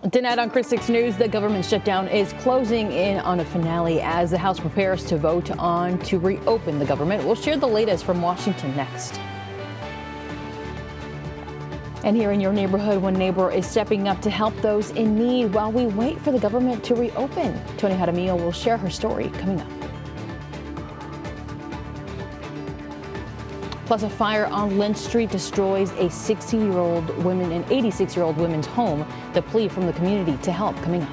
Tonight on Chris 6 News, the government shutdown is closing in on a finale as the House prepares to vote on to reopen the government. We'll share the latest from Washington next. And here in your neighborhood, one neighbor is stepping up to help those in need while we wait for the government to reopen. Tony Jaramillo will share her story coming up. Plus, a fire on Lynch Street destroys a 60-year-old woman and 86-year-old woman's home. The plea from the community to help coming up.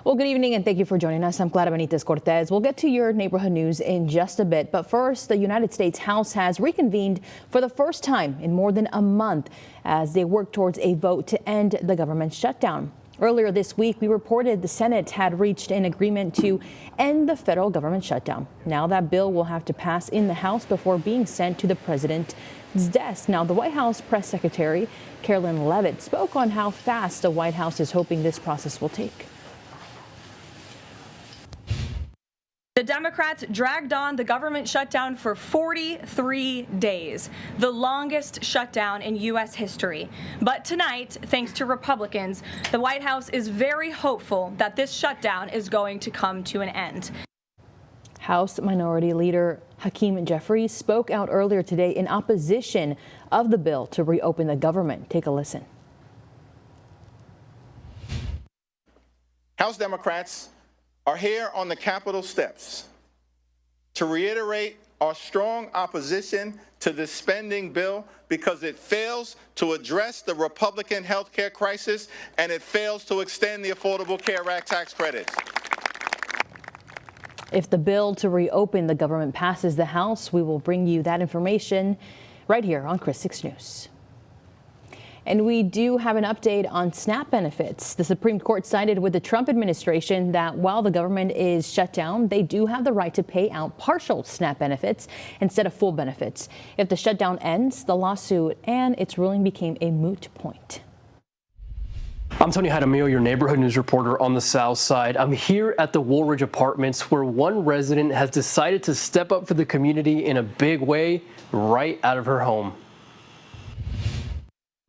Well, good evening and thank you for joining us. I'm Clara Benitez Cortez. We'll get to your neighborhood news in just a bit. But first, the United States House has reconvened for the first time in more than a month as they work towards a vote to end the government shutdown. Earlier this week, we reported the Senate had reached an agreement to end the federal government shutdown. Now that bill will have to pass in the House before being sent to the president's desk. Now, the White House press secretary, Carolyn Leavitt, spoke on how fast the White House is hoping this process will take. The Democrats dragged on the government shutdown for 43 days, the longest shutdown in U.S. history. But tonight, thanks to Republicans, the White House is very hopeful that this shutdown is going to come to an end. House Minority Leader Hakeem Jeffries spoke out earlier today in opposition of the bill to reopen the government. Take a listen. House Democrats are here on the Capitol steps to reiterate our strong opposition to this spending bill because it fails to address the Republican health care crisis and it fails to extend the Affordable Care Act tax credits. If the bill to reopen the government passes the House, we will bring you that information right here on Chris 6 News. And we do have an update on SNAP benefits. The Supreme Court sided with the Trump administration that while the government is shut down, they do have the right to pay out partial SNAP benefits instead of full benefits. If the shutdown ends, the lawsuit and its ruling became a moot point. I'm Tony Jaramillo, your neighborhood news reporter on the South Side. I'm here at the Woolridge Apartments where one resident has decided to step up for the community in a big way right out of her home.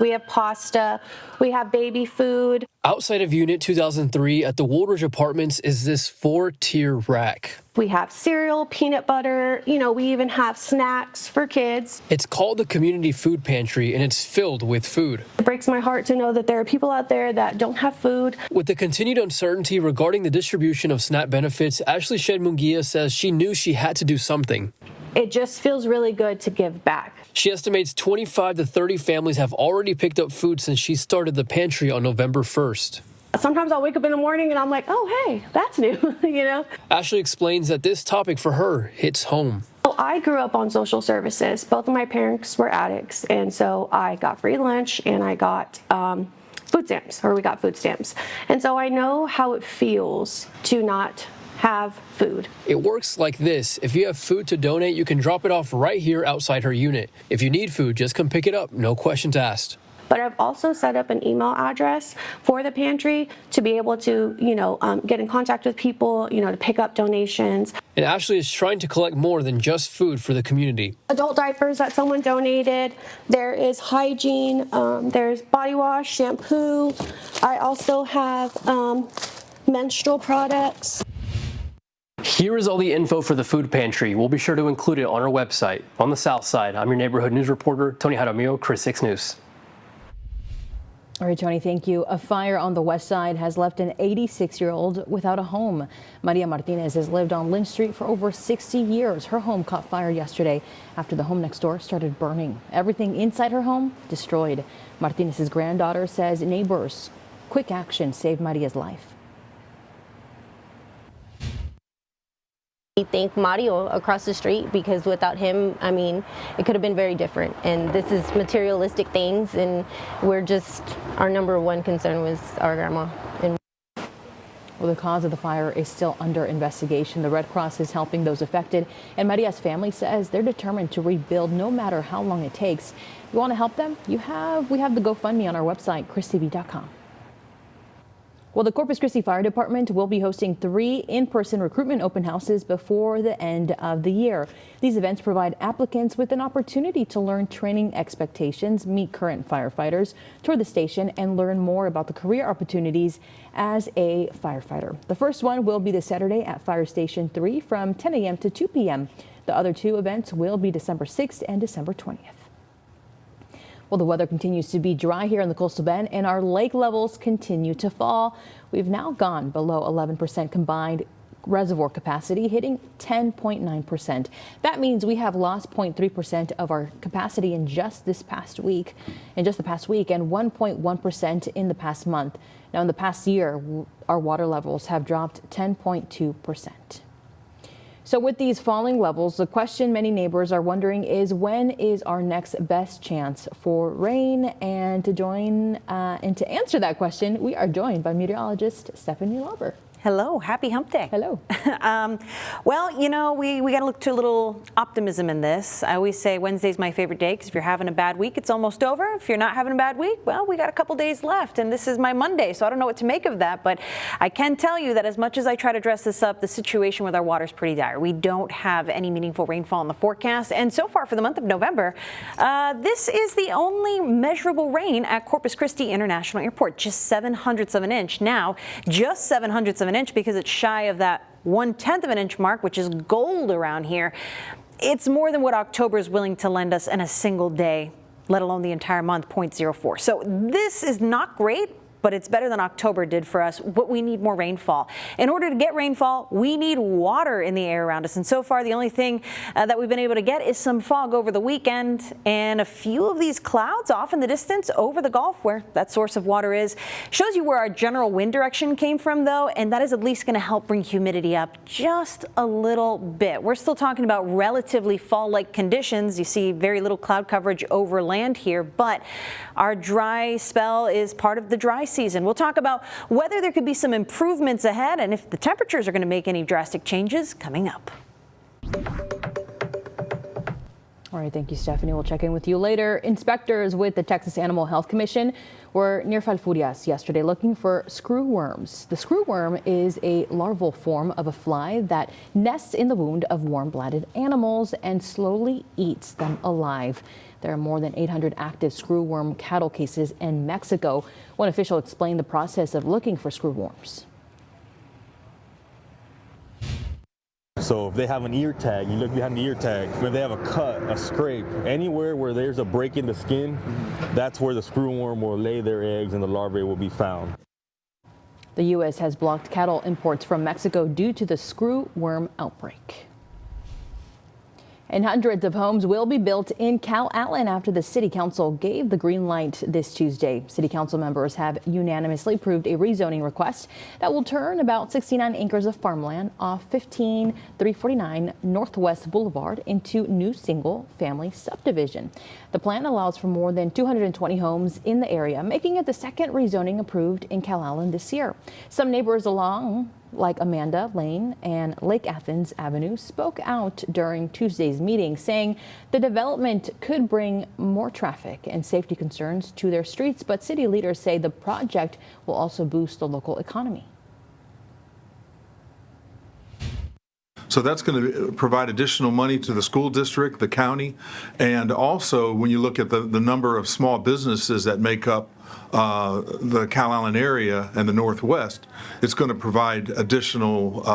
We have pasta, we have baby food. Outside of Unit 2003 at the Woolridge Apartments is this 4-tier rack. We have cereal, peanut butter, we even have snacks for kids. It's called the Community Food Pantry and it's filled with food. It breaks my heart to know that there are people out there that don't have food. With the continued uncertainty regarding the distribution of SNAP benefits, Ashley Shed Munguia says she knew she had to do something. It just feels really good to give back. She estimates 25 to 30 families have already picked up food since she started the pantry on November 1st. Sometimes I'll wake up in the morning and I'm like, oh, hey, that's new, Ashley explains that this topic for her hits home. I grew up on social services. Both of my parents were addicts, and so I got free lunch and I got food stamps, or we got food stamps. And so I know how it feels to not have food. It works like this. If you have food to donate, you can drop it off right here outside her unit. If you need food, just come pick it up. No questions asked. But I've also set up an email address for the pantry to be able to, get in contact with people, to pick up donations. And Ashley is trying to collect more than just food for the community. Adult diapers that someone donated. There is hygiene. There's body wash, shampoo. I also have menstrual products. Here is all the info for the food pantry. We'll be sure to include it on our website. On the South Side, I'm your neighborhood news reporter, Tony Jaramillo, Chris 6 News. All right, Tony, thank you. A fire on the west side has left an 86-year-old without a home. Maria Martinez has lived on Lynch Street for over 60 years. Her home caught fire yesterday after the home next door started burning. Everything inside her home destroyed. Martinez's granddaughter says neighbors' quick action saved Maria's life. We thank Mario across the street because without him, it could have been very different. And this is materialistic things, and our number one concern was our grandma. Well, the cause of the fire is still under investigation. The Red Cross is helping those affected, and Maria's family says they're determined to rebuild no matter how long it takes. You want to help them? We have the GoFundMe on our website, christv.com. Well, the Corpus Christi Fire Department will be hosting 3 in-person recruitment open houses before the end of the year. These events provide applicants with an opportunity to learn training expectations, meet current firefighters, tour the station, and learn more about the career opportunities as a firefighter. The first one will be this Saturday at Fire Station 3 from 10 a.m. to 2 p.m. The other 2 events will be December 6th and December 20th. Well, the weather continues to be dry here in the coastal bend, and our lake levels continue to fall. We've now gone below 11% combined reservoir capacity, hitting 10.9%. That means we have lost 0.3% of our capacity in just the past week, and 1.1% in the past month. Now, in the past year, our water levels have dropped 10.2%. So with these falling levels, the question many neighbors are wondering is, when is our next best chance for rain? And to answer that question, we are joined by meteorologist Stephanie Lauber. Hello, happy hump day. Hello. Well, you know, we got to look to a little optimism in this. I always say Wednesday's my favorite day because if you're having a bad week, it's almost over. If you're not having a bad week, well, we got a couple days left, and this is my Monday, so I don't know what to make of that. But I can tell you that as much as I try to dress this up, the situation with our water is pretty dire. We don't have any meaningful rainfall in the forecast, and so far for the month of November, this is the only measurable rain at Corpus Christi International Airport, just 0.07 of an inch. Now, just 0.07 of an inch because it's shy of that 1/10 of an inch mark, which is gold around here. It's more than what October is willing to lend us in a single day, let alone the entire month, 0.04. So this is not great, but it's better than October did for us, but we need more rainfall. In order to get rainfall, we need water in the air around us, and so far the only thing that we've been able to get is some fog over the weekend and a few of these clouds off in the distance over the Gulf where that source of water is. Shows you where our general wind direction came from though, and that is at least going to help bring humidity up just a little bit. We're still talking about relatively fall-like conditions. You see very little cloud coverage over land here, but our dry spell is part of the dry season. We'll talk about whether there could be some improvements ahead and if the temperatures are going to make any drastic changes coming up. All right, thank you, Stephanie. We'll check in with you later. Inspectors with the Texas Animal Health Commission were near Falfurrias yesterday looking for screwworms. The screwworm is a larval form of a fly that nests in the wound of warm-blooded animals and slowly eats them alive. There are more than 800 active screwworm cattle cases in Mexico. One official explained the process of looking for screwworms. So if they have an ear tag, you look behind the ear tag. If they have a cut, a scrape, anywhere where there's a break in the skin, that's where the screwworm will lay their eggs and the larvae will be found. The U.S. has blocked cattle imports from Mexico due to the screwworm outbreak. And hundreds of homes will be built in Calallen after the City Council gave the green light this Tuesday. City Council members have unanimously approved a rezoning request that will turn about 69 acres of farmland off 15349 Northwest Boulevard into new single-family subdivision. The plan allows for more than 220 homes in the area, making it the second rezoning approved in Calallen this year. Some neighbors along, like Amanda Lane and Lake Athens Avenue, spoke out during Tuesday's meeting, saying the development could bring more traffic and safety concerns to their streets, but city leaders say the project will also boost the local economy. So that's going to provide additional money to the school district, the county, and also when you look at the number of small businesses that make up the Calallen area and the Northwest, it's going to provide additional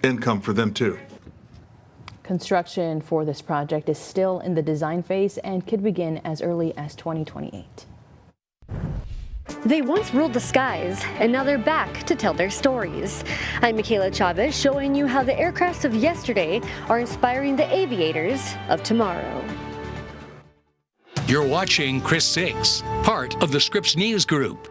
income for them too. Construction for this project is still in the design phase and could begin as early as 2028. They once ruled the skies, and now they're back to tell their stories. I'm Michaela Chavez, showing you how the aircrafts of yesterday are inspiring the aviators of tomorrow. You're watching KRIS 6, part of the Scripps News Group.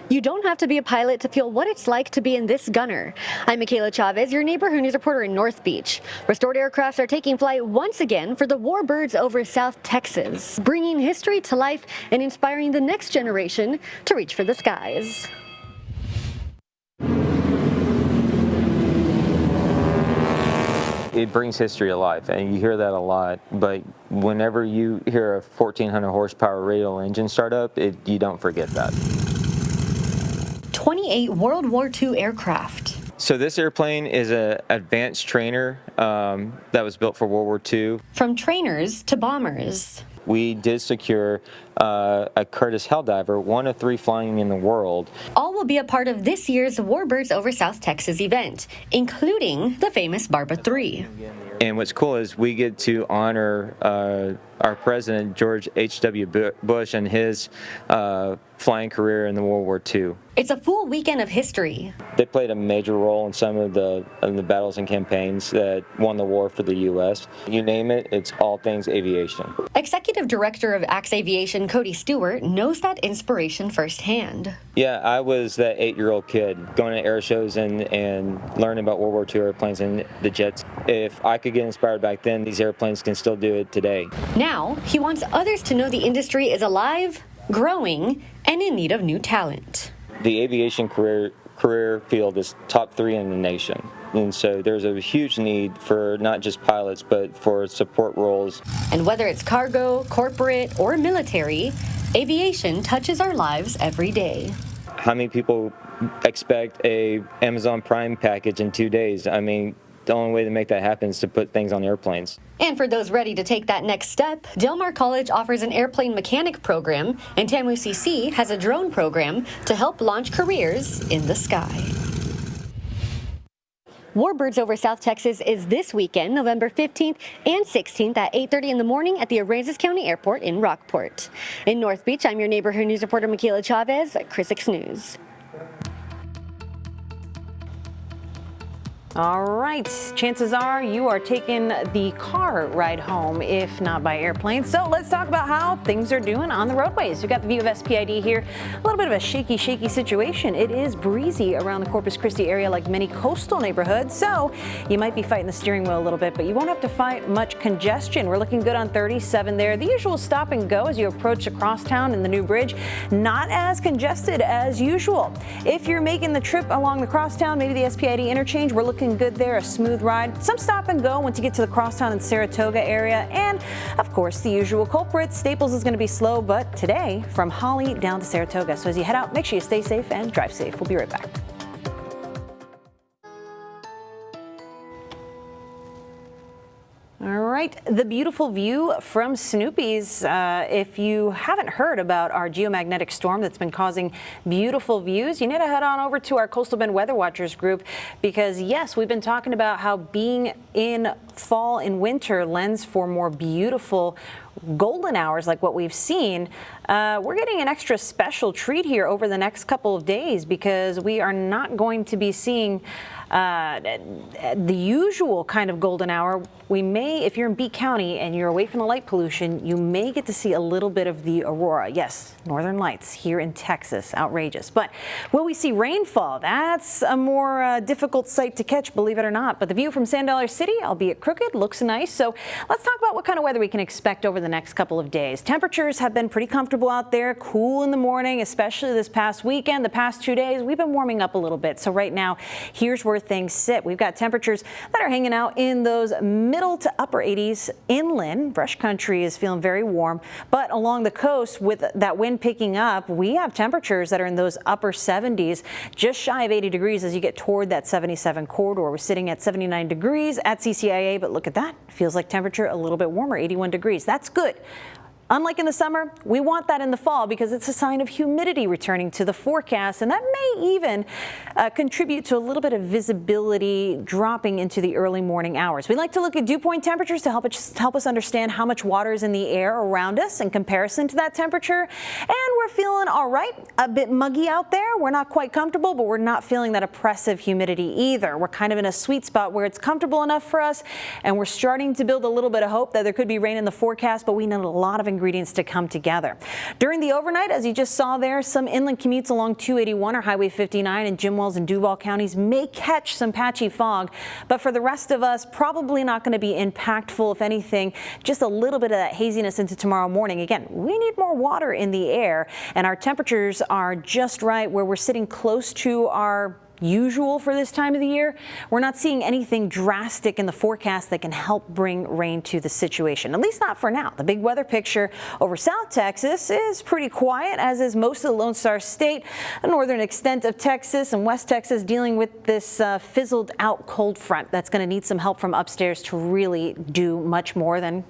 You don't have to be a pilot to feel what it's like to be in this gunner. I'm Michaela Chavez, your neighborhood news reporter in North Beach. Restored aircrafts are taking flight once again for the warbirds over South Texas, bringing history to life and inspiring the next generation to reach for the skies. It brings history alive, and you hear that a lot, but whenever you hear a 1,400 horsepower radial engine start up, you don't forget that. 28 World War II aircraft. So this airplane is an advanced trainer that was built for World War II. From trainers to bombers. We did secure a Curtiss Helldiver, one of 3 flying in the world. All will be a part of this year's Warbirds Over South Texas event, including the famous Barba 3. And what's cool is we get to honor our president, George H.W. Bush, and his flying career in the World War II. It's a full weekend of history. They played a major role in some of the battles and campaigns that won the war for the U.S. You name it, it's all things aviation. Executive Director of AX Aviation, Cody Stewart, knows that inspiration firsthand. Yeah, I was that 8-year-old kid going to air shows and learning about World War II airplanes and the jets. If I could get inspired back then, these airplanes can still do it today. Now, he wants others to know the industry is alive, growing, and in need of new talent. The aviation career field is top 3 in the nation. And so there's a huge need for not just pilots, but for support roles. And whether it's cargo, corporate, or military, aviation touches our lives every day. How many people expect a Amazon Prime package in 2 days? I mean, the only way to make that happen is to put things on airplanes. And for those ready to take that next step, Del Mar College offers an airplane mechanic program, and TAMU CC has a drone program to help launch careers in the sky. Warbirds Over South Texas is this weekend, November 15th and 16th at 8:30 in the morning at the Aransas County Airport in Rockport. In North Beach, I'm your neighborhood news reporter, Michaela Chavez, Chris 6 News. All right, chances are you are taking the car ride home, if not by airplane. So let's talk about how things are doing on the roadways. We've got the view of SPID here. A little bit of a shaky situation. It is breezy around the Corpus Christi area like many coastal neighborhoods. So you might be fighting the steering wheel a little bit, but you won't have to fight much congestion. We're looking good on 37 there. The usual stop and go as you approach the crosstown and the new bridge. Not as congested as usual. If you're making the trip along the crosstown, maybe the SPID interchange, we're looking good there, a smooth ride. Some stop and go once you get to the crosstown and Saratoga area. And of course, the usual culprits. Staples is going to be slow, but today from Holly down to Saratoga. So as you head out, make sure you stay safe and drive safe. We'll be right back. All right, the beautiful view from Snoopy's. If you haven't heard about our geomagnetic storm that's been causing beautiful views, you need to head on over to our Coastal Bend Weather Watchers group because, yes, we've been talking about how being in fall and winter lends for more beautiful golden hours like what we've seen. We're getting an extra special treat here over the next couple of days because we are not going to be seeing the usual kind of golden hour. We may, if you're in Beat County and you're away from the light pollution, you may get to see a little bit of the aurora. Yes, northern lights here in Texas, outrageous. But will we see rainfall? That's a more difficult sight to catch, believe it or not. But the view from Sand Dollar City, albeit crooked, looks nice. So let's talk about what kind of weather we can expect over the next couple of days. Temperatures have been pretty comfortable out there, cool in the morning, especially this past weekend. The past 2 days, we've been warming up a little bit. So right now, here's where things sit. We've got temperatures that are hanging out in those middle to upper 80s inland. Brush country is feeling very warm, but along the coast with that wind picking up, we have temperatures that are in those upper 70s, just shy of 80 degrees as you get toward that 77 corridor. We're sitting at 79 degrees at CCIA, but look at that. Feels like temperature a little bit warmer, 81 degrees. That's good. Unlike in the summer, we want that in the fall because it's a sign of humidity returning to the forecast, and that may even contribute to a little bit of visibility dropping into the early morning hours. We like to look at dew point temperatures to help us understand how much water is in the air around us in comparison to that temperature, and we're feeling all right. A bit muggy out there. We're not quite comfortable, but we're not feeling that oppressive humidity either. We're kind of in a sweet spot where it's comfortable enough for us, and we're starting to build a little bit of hope that there could be rain in the forecast, but we need a lot of ingredients to come together. During the overnight, as you just saw there, some inland commutes along 281 or Highway 59 in Jim Wells and Duval counties may catch some patchy fog, but for the rest of us, probably not going to be impactful. If anything, just a little bit of that haziness into tomorrow morning. Again, we need more water in the air, and our temperatures are just right where we're sitting close to our usual for this time of the year, we're not seeing anything drastic in the forecast that can help bring rain to the situation, at least not for now. The big weather picture over South Texas is pretty quiet, as is most of the Lone Star State, the northern extent of Texas and West Texas dealing with this fizzled out cold front that's going to need some help from upstairs to really do much more than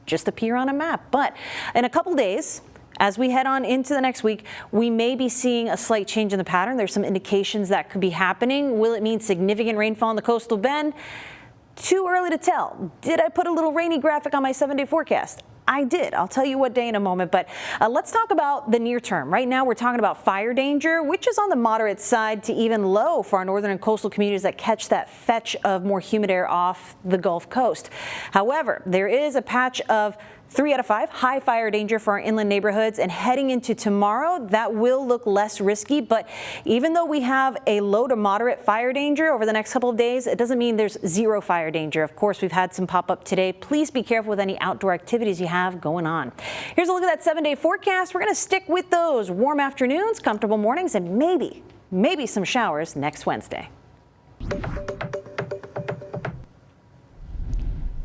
just appear on a map. But in a couple days, as we head on into the next week, we may be seeing a slight change in the pattern. There's some indications that could be happening. Will it mean significant rainfall in the coastal bend? Too early to tell. Did I put a little rainy graphic on my 7-day forecast? I did. I'll tell you what day in a moment, but let's talk about the near term. Right now, we're talking about fire danger, which is on the moderate side to even low for our northern and coastal communities that catch that fetch of more humid air off the Gulf Coast. However, there is a patch of 3 out of 5 high fire danger for our inland neighborhoods, and heading into tomorrow, that will look less risky. But even though we have a low to moderate fire danger over the next couple of days, it doesn't mean there's zero fire danger. Of course, we've had some pop up today. Please be careful with any outdoor activities you have going on. Here's a look at that 7-day forecast. We're going to stick with those warm afternoons, comfortable mornings, and maybe some showers next Wednesday.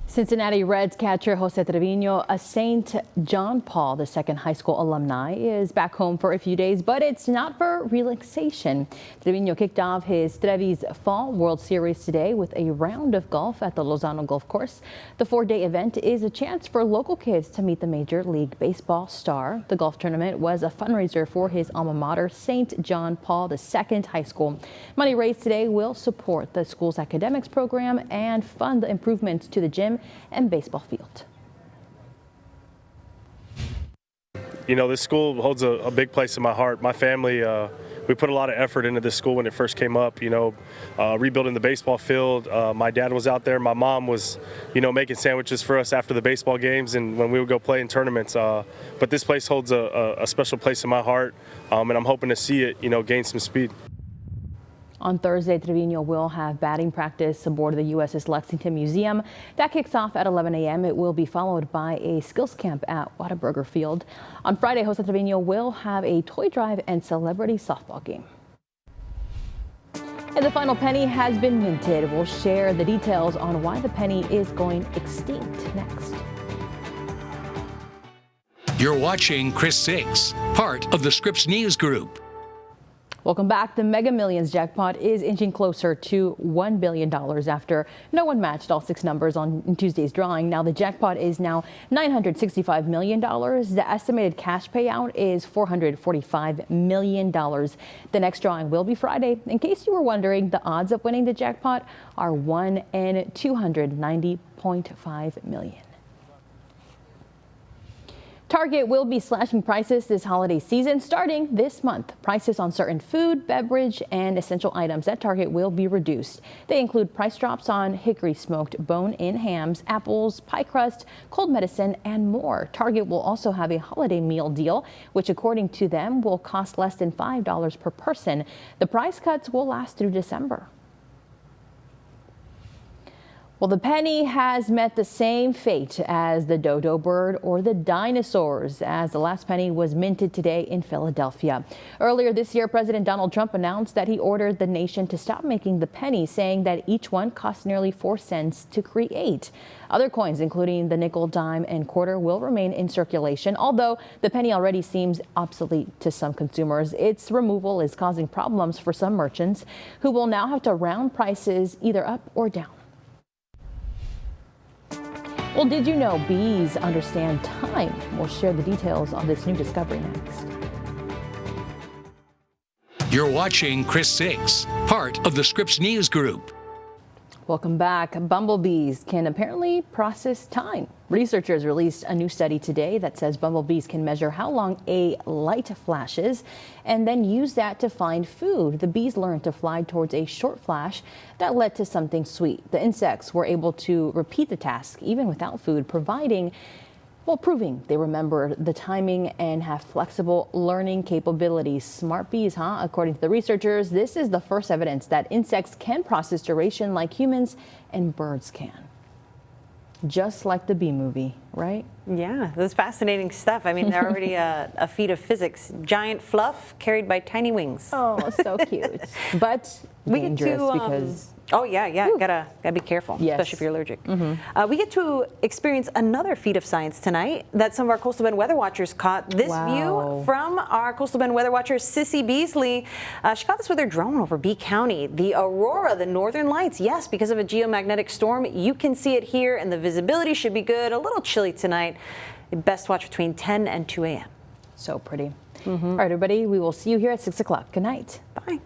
Cincinnati Reds catcher Jose Trevino, a St. John Paul II High School alumni, is back home for a few days, but it's not for relaxation. Trevino kicked off his Trevi's Fall World Series today with a round of golf at the Lozano Golf Course. The 4-day event is a chance for local kids to meet the Major League Baseball star. The golf tournament was a fundraiser for his alma mater, St. John Paul II High School. Money raised today will support the school's academics program and fund the improvements to the gym and baseball field. You know, this school holds a big place in my heart. My family, we put a lot of effort into this school when it first came up, rebuilding the baseball field. My dad was out there. My mom was, making sandwiches for us after the baseball games and when we would go play in tournaments. But this place holds a special place in my heart, and I'm hoping to see it, gain some speed. On Thursday, Trevino will have batting practice aboard the USS Lexington Museum. That kicks off at 11 a.m. It will be followed by a skills camp at Whataburger Field. On Friday, Jose Trevino will have a toy drive and celebrity softball game. And the final penny has been minted. We'll share the details on why the penny is going extinct next. You're watching Chris 6, part of the Scripps News Group. Welcome back. The Mega Millions jackpot is inching closer to $1 billion after no one matched all 6 numbers on Tuesday's drawing. Now the jackpot is now $965 million. The estimated cash payout is $445 million. The next drawing will be Friday. In case you were wondering, the odds of winning the jackpot are 1 in 290.5 million. Target will be slashing prices this holiday season starting this month. Prices on certain food, beverage, and essential items at Target will be reduced. They include price drops on hickory smoked bone-in hams, apples, pie crust, cold medicine, and more. Target will also have a holiday meal deal, which according to them will cost less than $5 per person. The price cuts will last through December. Well, the penny has met the same fate as the dodo bird or the dinosaurs, as the last penny was minted today in Philadelphia. Earlier this year, President Donald Trump announced that he ordered the nation to stop making the penny, saying that each one cost nearly 4 cents to create. Other coins, including the nickel, dime, and quarter, will remain in circulation, although the penny already seems obsolete to some consumers. Its removal is causing problems for some merchants who will now have to round prices either up or down. Well, did you know bees understand time? We'll share the details on this new discovery next. You're watching Chris 6, part of the Scripps News Group. Welcome back. Bumblebees can apparently process time. Researchers released a new study today that says bumblebees can measure how long a light flashes and then use that to find food. The bees learned to fly towards a short flash that led to something sweet. The insects were able to repeat the task even without food, proving they remember the timing and have flexible learning capabilities. Smart bees, huh? According to the researchers, this is the first evidence that insects can process duration like humans and birds can. Just like the Bee Movie, right? Yeah, that's fascinating stuff. I mean, they're already a feat of physics. Giant fluff carried by tiny wings. Oh, so cute. But dangerous because. Oh yeah, gotta be careful, Yes. especially if you're allergic. We get to experience another feat of science tonight that some of our Coastal Bend weather watchers caught. This view from our Coastal Bend weather watcher Sissy Beasley. She caught this with her drone over B County. The aurora, the northern lights. Yes, because of a geomagnetic storm, you can see it here, and the visibility should be good. A little chilly tonight. Best watch between 10 and 2 a.m. So pretty. All right, everybody. We will see you here at 6 o'clock. Good night. Bye.